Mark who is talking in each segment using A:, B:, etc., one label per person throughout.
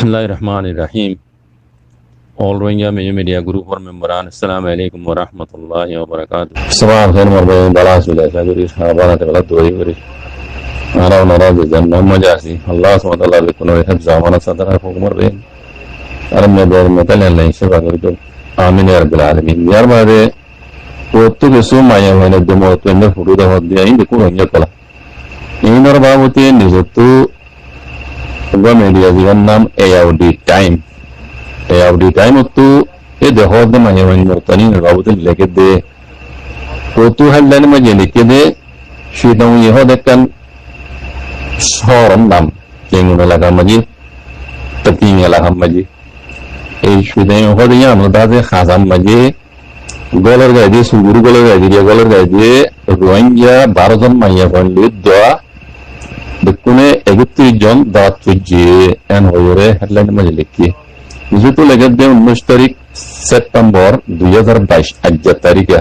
A: Bismillahirrahmanirrahim. All Rohingya Major Media Group or memberan. Assalamu alaikum warahmatullahi wabarakatuh. Sabah khair marbayin balas bila sajuri sahabat telah dua hari. Arau narau jajan nama jasi. Allah SWT lebih kuno ihab zaman sadar aku marbayin. Aram medan metal yang lain sebab itu. Amin ya rabbal alamin. Biar mana waktu kesuma yang mana demo tu enda fudu dah dia ini kuno Rohingya kala. Ini narbabuti ni satu. Gua media jiwan nam AOD time. AOD time itu dehod de manya manya murtani narbabuti leke de. Kotu haldan manya leke de. Shidang yehod kan soram nam. Jengu nalaga maji. Taking nalaga maji. Shidang yehod ya nadaze khazam maji. Golar gaji suguru golar gaji dia golar gaji. Rohingya 12 John manya bonli doa. Dekune egutti jon daat tujje en hoyore headline maje likki যেহেতু লেগে 19 তারিখ September 2022 আজ তারিখে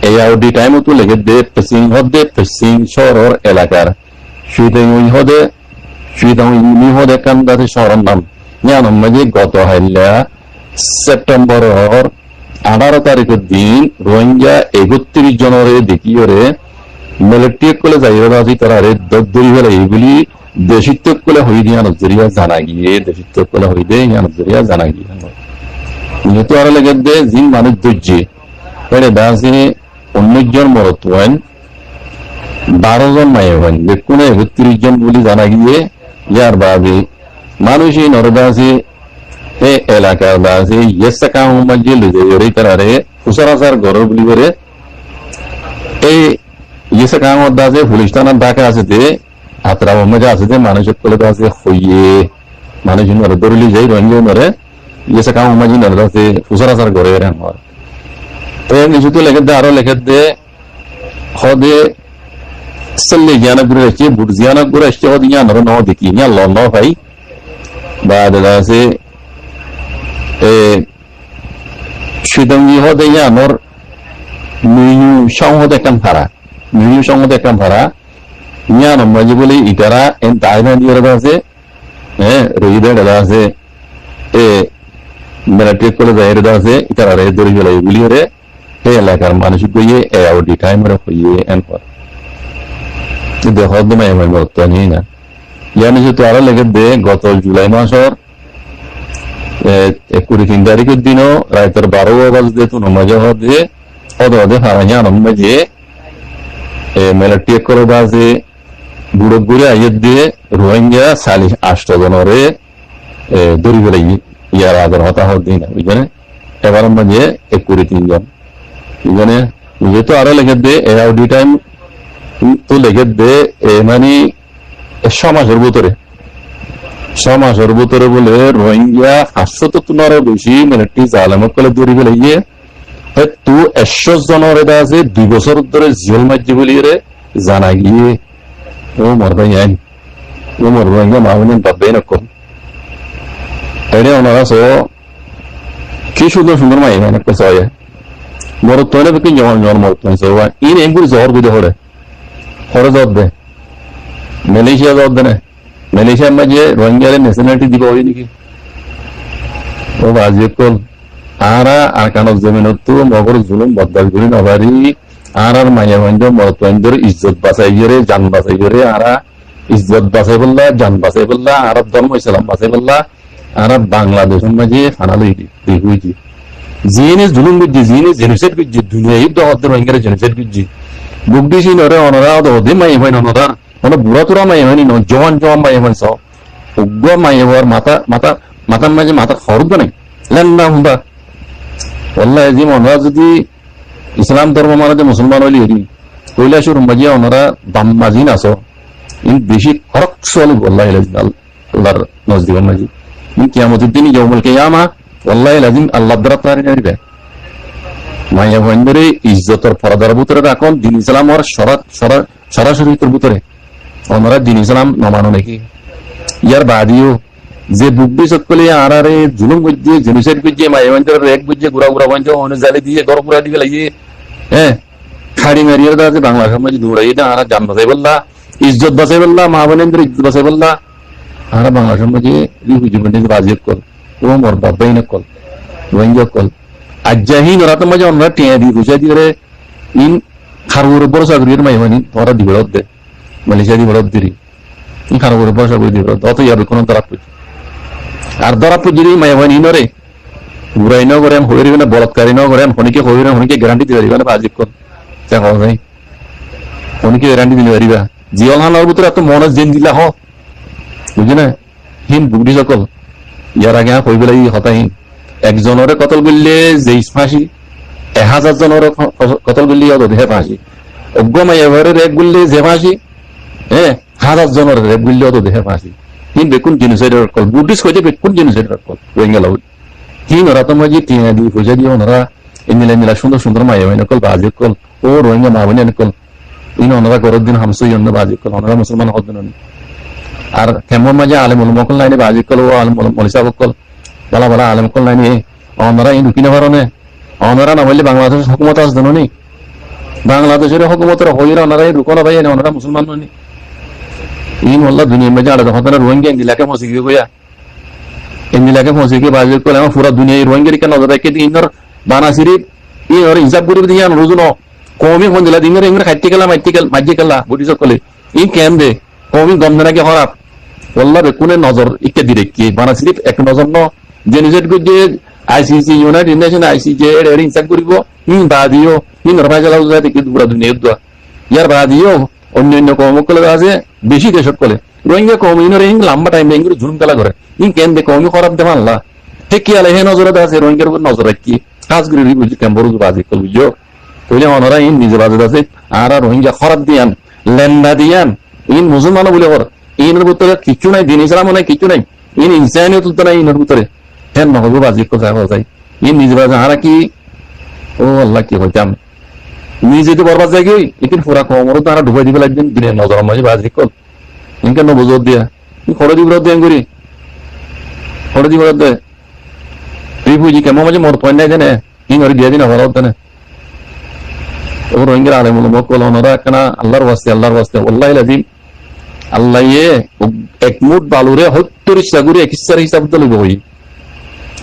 A: এই Audi time তো লেগে পশ্চিম শহর এলাকার সুইদাং হদে কান্দাতে শহরের নাম জানো মাঝে গত হাইলা সেপ্টেম্বর 18 তারিখের দিন রোহিঙ্গা 31 জনের দেখিওরে মিলিটারি কলে যাইরা আজি তারারে দদরি হলে এগুলি দেশিত্ব কলে হই দিয়া নজরিয়া জানা গিয়ে দেশিত্ব কলে হই দে ইয়া নজরিয়া জানা গিয়ে যেহেতু আর লাগে দে জিন মানুষ দজ্জি পরে দাসে 19 জন মরতওয়ান 12 জন মায়ে হন দেখুনে 31 জন বলি জানা গিয়ে ইয়ার বাবে মানুষই নরদাসে এ এলাকার দাসে ইয়েসকা মজে লজে রে তারারে ফুসারাসার গরব বলি করে এই Yesa kamu daze Fulistana daka asete atra mamaja asete manusuk kole daze khoye manusuk nore dorili jai Rohingya nore yesa kamu mamaji nore daze fusara sar gore ran hor to ye nisu to leke daro leke de khode salle jana gure che burziana gure che hodiya nore no diki nya londo bhai baad daze shidangi hodiya nor nuyu shong hode kan phara new সংগঠন একটা ভাড়া নিয়া নমাজি বলি Itara N তাইনা নিয়ে আছে রইদে ডালা আছে মিলিটারি কলেজ এর আছে ইটারা রে দড়ি গেলে এগুলি রে এই এলাকার মানুষ গিয়ে আউডি টাইমরে হইয়ে এন পর কিন্তু হদমে আমি বলতে নি না ইয়ানি যে তো আরো লেগে দে গত জুলাই মাসের 23 তারিখের দিনও রাতের 12 বাজে তো নমাজ হবে ওদে হারানিয়া নমাজি মিলিটারি করে দাজে বুড়ো গুড়ে আইয়ে দিয়ে রোহিঙ্গা 8 জনরে দড়ি গেলে ইয়ার আগর হতাহত দিন বুঝলেন এবার মাঝে 23 জন বুঝলেন যেহেতু আরো লেগে দে আউডি টাইম তো লেগে দে মানে 6 মাসের ভিতরে বলে রোহিঙ্গা 500 বেশি মিলিটারি জালেমত করে দড়ি গেলে ইয়ে তু 100 জনের আছে 2 বছর ধরে জেল মাঝে বলি রে জানা গিয়ে ও মরবাইন ও মরবাইন মাউনেন পাবেন কম এরে ওনারা সো কি সুন্দর মাই মানে কসয় মর তোলে কি জন মর তো সওয়া ইন এগুলো জোর বিদে হরে জোর দে মালয়েশিয়া জোর দে না মালয়েশিয়া মাঝে রোহিঙ্গারে ন্যাশনালিটি দিব হই নাকি ও বাজে কল আরা আর কানক জমিনতো মগর জুলুম বদল করি নবারি আর মায়া বন্ধ মরতন্দর ইজ্জত বাঁচাই গরে জান বাঁচাই গরে আরা ইজ্জত বাঁচাই বললা জান বাঁচাই বললা আরব ধর্ম ইসলাম বাঁচাই বললা আর বাংলাদেশের মাঝে ফানালই হইছি জিনে জুলুম বুঝছি জিনে জেনোসাইড বুঝছি দুনিয়ায় দহদ রোহিঙ্গার জেনোসাইড বুঝছি বুকদিছি নরে অনরা দহদে মাই হয় ননরা মানে বুড়া তোরা মাই হয়নি ন জওয়ান মাই হয় সব উগ্র মাই হওয়ার মাথা মাঝে মাথা খরদ নাই লেন্না হুন্দা والله जी ওনারা যদি ইসলাম ধর্ম মানে মুসলমান হইলি হরি কৈলাসুর মাঝে ওনারা দাম্মাজিন আছো ইন বেশি ফরক চলে والله আল্লাহর নজদিকের মাঝে ইন কিয়ামতের দিন ইয়াউমুল কিয়ামা والله লাজিম আল্লাহ দরবারে নিবে মায়া বন্ধরে ইজ্জতের পরদার ভিতরে রাখুন দিন ইসলাম আর সরাসরি তোর ভিতরে ওনারা দিন ইসলাম নমানো নাকি ইয়ার বাদিও যে বুকবি সকলে আরারে জুলুম গজ্জে জেনোসাইড গজ্জে মাইওয়ানদের এক গজ্জে গুড়া বঞ্জ অনুজালি দিয়ে গরম পুরা দিবে লাগিয়ে খাড়ি মারিয়ে দাঁড়াচ্ছে বাংলা সমাজ দৌড়াই এটা আরা জান বাঁচাই বললা ইজ্জত বাঁচাই বললা মা বোনেন্দ্র ইজ্জত বাঁচাই বললা আর বাংলাদেশের মাঝে রিফিউজি মানে বাজি কল ও মোর বাবাই না কল রোহিঙ্গা কল আজ্জাহি নরাত মাঝে আমরা টিয়া দি বুঝাই দিয়ে ইন খারুর বড় চাকরির মাইমানি তোরা দিবে দে মালয়েশিয়া দিবে দিরি ইন খারুর বড় চাকরি দিবে অত ইয়াবে কোন ধরা পুজি আর ধরা পুজি মাইমানি নরে উড়াই ন করেন হইরি না বলৎকারী ন করেন হনিকে হইরে হনিকে গ্যারান্টি দিবে মানে বাজি কল যা কল নাই হনিকে গ্যারান্টি দিলে পারিবা জিয়ল হানার ভিতরে এত মনজ জেন দিলা হ বুঝি না হিন বুদ্ধি সকল ইয়ার আগে কই বেলাই হতাহীন একজনের কতল করলে যে ফাঁসি 1000 জনের কতল করলে দেহে ফাঁসি অজ্ঞমাই এবারের এক বললে যে ফাঁসি 1000 জনের এক বললে দেহে ফাঁসি হিন বেকুন জেনোসাইডের কল বুদ্ধিস কইতে বেকুন জেনোসাইডের কল রোহিঙ্গা লাউল হিন ওরা তো মাঝে টিয়া দি বুঝা দিয়ে ওনারা এমিলা মিলা সুন্দর সুন্দর মাই হয় কল বাজি কল ও রোহিঙ্গা মা বনে কল ইন ওনারা গরর দিন হামসই অন্য বাজি কল ওনারা মুসলমান হতেন আর কেমন মাঝে আলেম উলমকল লাইনে বাজি কল ও আলেম মলিসা বকল বলা বলা আলেম কল লাইনে ওনারা ইন ঢুকিনে পারনে ওনারা না বললে বাংলাদেশের হুকুমত আসতেন নি বাংলাদেশের হুকুমতের হইরা ওনারা ঢুকনো ভাই ওনারা মুসলমান নি ইন ওল্লা দুনিয়ার মাঝে আলাদা হতেন রোহিঙ্গা ইন্দিলাকে ফসে গিয়ে গিয়া ইন্দিলাকে ফসে গিয়ে বাজি কল আমার পুরা দুনিয়া রোহিঙ্গের কেন নজর রাখে ইনর বানা সিরিপ ইনর হিসাব করে দিয়ে রোজনো কমই ফোন দিলা দিনের ইংরে খাইতে গেলাম মাইতে গেলা বুঝি সকলে ই কেন দে কমই গম নাকি হরাপ ওল্লা বেকুনে নজর ইকে দিরে কি বানা সিরিপ এক নজর ন যে নিজের যে আইসিসি ইউনাইটেড নেশন আইসিজে এর ইনসাক করিব ইন বাদিও ইন রফাজালাউ জাতি কি পুরা দুনিয়া দোয়া ইয়ার বাদিও অন্যান্য কর্মকল আছে বেশি দেশত কলে রোহিঙ্গা কম ইনর ইন লম্বা টাইম ইংরে ঝুলুম কালা করে ইন কেন দে কমই খারাপ দে মানলা ঠিক কি আলে হে নজরত আছে রোহিঙ্গার উপর নজর রাখি কাজ করে বুঝি কেমন বাজি কল বুঝো কইলে ওনারা ইন নিজে বাজে আছে আর রোহিঙ্গা খারাপ দিয়ান লেন্দা দিয়ান ইন মুসলমান বলে ওর ইনের ভিতরে কিছু নাই দিন ইসলাম নাই কিছু নাই ইন ইনসানিয়ত তো নাই ইনের ভিতরে হেন নহব বাজি কথা যায় ইন নিজে বাজে আর কি ও আল্লাহ কি হইতাম নিজে তো বরবাদ যায় গই ইকিন পুরা কমর তারা ঢুকাই দিবে লাগবেন দিনের নজর মাঝে বাজি কল ইনকে নবজত দিয়া খড় দিব দেন করি খড় দিব দে রিফিউজি কেমন মাঝে মর পয়েন্ট নাই জানে ইন ওর দিয়া দিন ভালো হতো না ও রোহিঙ্গা আলেমুল মকল ওনারা কেনা আল্লাহর ওয়াস্তে ওয়াল্লাহি লাযিম আল্লাহ এক মুঠ বালুরে 70 সাগুরি একিসার হিসাব তো লইব হই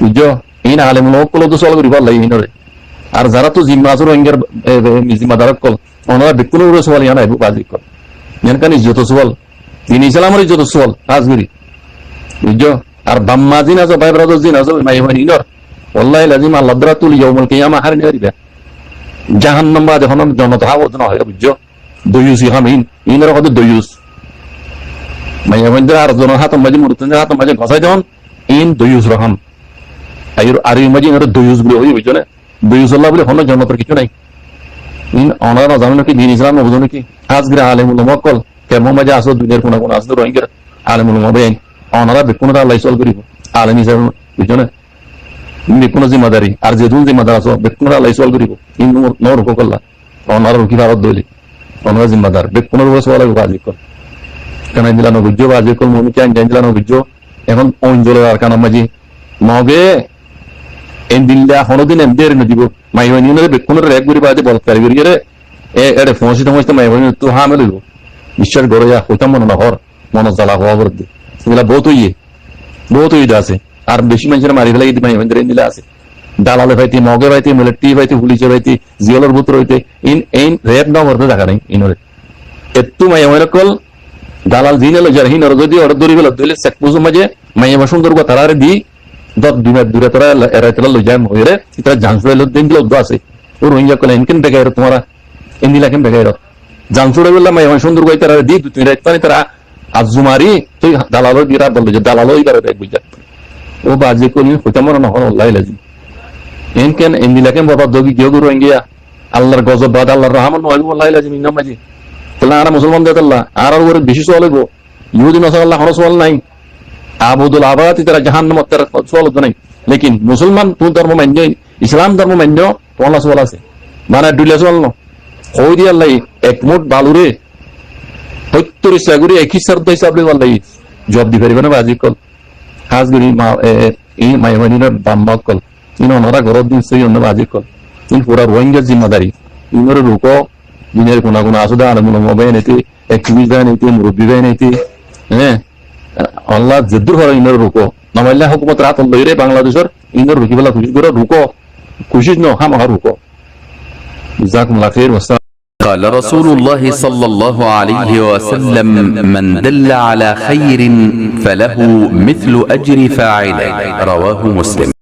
A: বুঝছো ইন আলেমুল মকল তো সল করিব আল্লাহ ইনরে আর যারা তো জিম্মাজুর রোহিঙ্গার জিম্মাদার কল ওনারা বিকুল সওয়াল ইয়ানা আইবো বাজি কল ইয়ানকানি যত সওয়াল দিন ইসলামের যত সওয়াল হাজগুরি বুঝছো আর বাম্মাজিন আছে ভাই ব্রাদার জিন আছে মাইমানি ইনর ওয়াল্লাহি লাযিম আল্লাহ দরা তুল ইয়াউমুল কিয়ামা হার নিরিবা জাহান্নাম বা যখন জনতা হাওত না হয় বুঝছো দয়ুসি হামিন ইনর কত দয়ুস মাইয়ামন্দির আর জন হাত মাঝে মুরুতন হাত মাঝে ঘষাই দেন ইন দয়ুস রহম আর এই মাঝে ইনর দয়ুস বলে হই বুঝছো না দয়ুস আল্লাহ বলে হন জনতার কিছু নাই ইন অনারা জানো নাকি দিন ইসলাম না বুঝো নাকি আজগরে আলেমুল মকল কেমন মাঝে আসো দুনিয়ার কোন কোন আসো রোহিঙ্গার আলেমুল মবেন অনারা বেকুনরা আল্লাহ সল করিব আলেম ইসলাম বুঝছো না বেকুন জিম্মাদারি আর যে দুল জিম্মাদার আছো বেকুনরা আল্লাহ সল করিব ইন নর কল্লা অনারা কি ভারত দইলি অনারা জিম্মাদার বেকুনর বসে বলা বাজি কর কেন দিলানো বুঝছো বাজি কল মমি কেন দিলানো বুঝছো এখন অঞ্জলের আর কানা মাঝি নগে এন দিল্লা হনদিন এমদের ন দিব মাইওয়ানি নে বেকুনর এক গুরি বাজে বলকারি গুরি রে এড়ে ফোনসি সমস্ত মাইওয়ানি তো হামেল হইব বিশ্বাস গড়য়া হইতাম মন না হর মন জ্বালা হওয়া বর্দি সেগুলা বহুত হইয়ে আছে আর বেশি মানুষের মারি ফেলাই দিই মাইওয়ানি দিলা আছে দালালে ভাইতি নগে ভাইতি মিলিটারি ভাইতি পুলিশে ভাইতি জিওলের ভিতর হইতে ইন এই রেড না করতে দেখা নাই ইনরে এত্তু মাইওয়ানি কল দালাল জিনেল জারহিন আর যদি অর দরি বেলা দইলে সেক পুজো মাঝে মাইয়া সুন্দর কথা তারারে দি দত দূরে তোরা এরা চলা লই যায় মহিরে এটা জানসুড়ে দিন দিল আছে ও রোহিঙ্গা কলে ইনকেন বেগাইর তোমারা ইন্দিলা কেন বেগাইর জানসুড়ে বললাম মাইয়া সুন্দর কই তারা দি তুমি রাত পানি তারা আজুমারি তুই দালালো দিরা বলল যে দালালো ইবারে দেখ বুঝা ও বাজে কোনি হইতা মনে না হল আল্লাহ লাজিম ইনকেন ইন্দিলা কেন বাবা দগি গিয়ে রোহিঙ্গা আল্লাহর গজব বাদ আল্লাহর রহমান নয় আল্লাহ লাজিম ইনামাজি তাহলে আর মুসলমান দেয় আল্লাহ আর ওর বেশি সোয়াল হইব ইহুদি নসার আল্লাহ কোনো সোয়াল নাই আবুদুল আবাদ তারা জাহান্নাম তার সোয়াল হতো নাই লেকিন মুসলমান তুই ধর্ম মান্য ইসলাম ধর্ম মান্য তোমার সোয়াল আছে মানে দুইলা সোয়াল ন হই দিয়ে আল্লাহ এক মুঠ বালুরে 70 সাগুরি একই শর্ত হিসাবে আল্লাহ জব দি পারিবে না বাজি কল হাজগুরি মা এই মাইমানির বাম্মা কল ইন ওনারা ঘর দিন সেই অন্য বাজি কল ইন পুরা রোহিঙ্গা জিম্মাদারি ইনর রুকো দিনের কোনা কোনা আসুদা আলমুল মোবাইল নেতি একটিভিস্ট দেয় নেতি মুরব্বী দেয় নেতি হ্যাঁ আল্লাহ জেদ্দুর হর ইনের রুকো নমাইল্লা হুকুমত রাত লইরে বাংলাদেশের ইনের রুকি বেলা খুশি করে রুকো খুশি ন হাম হার রুকো জাজাকুমুল্লাহ খাইর ওয়াসসালাম
B: قال رسول الله صلى الله عليه وسلم من دل على خير فله مثل أجر فاعله رواه مسلم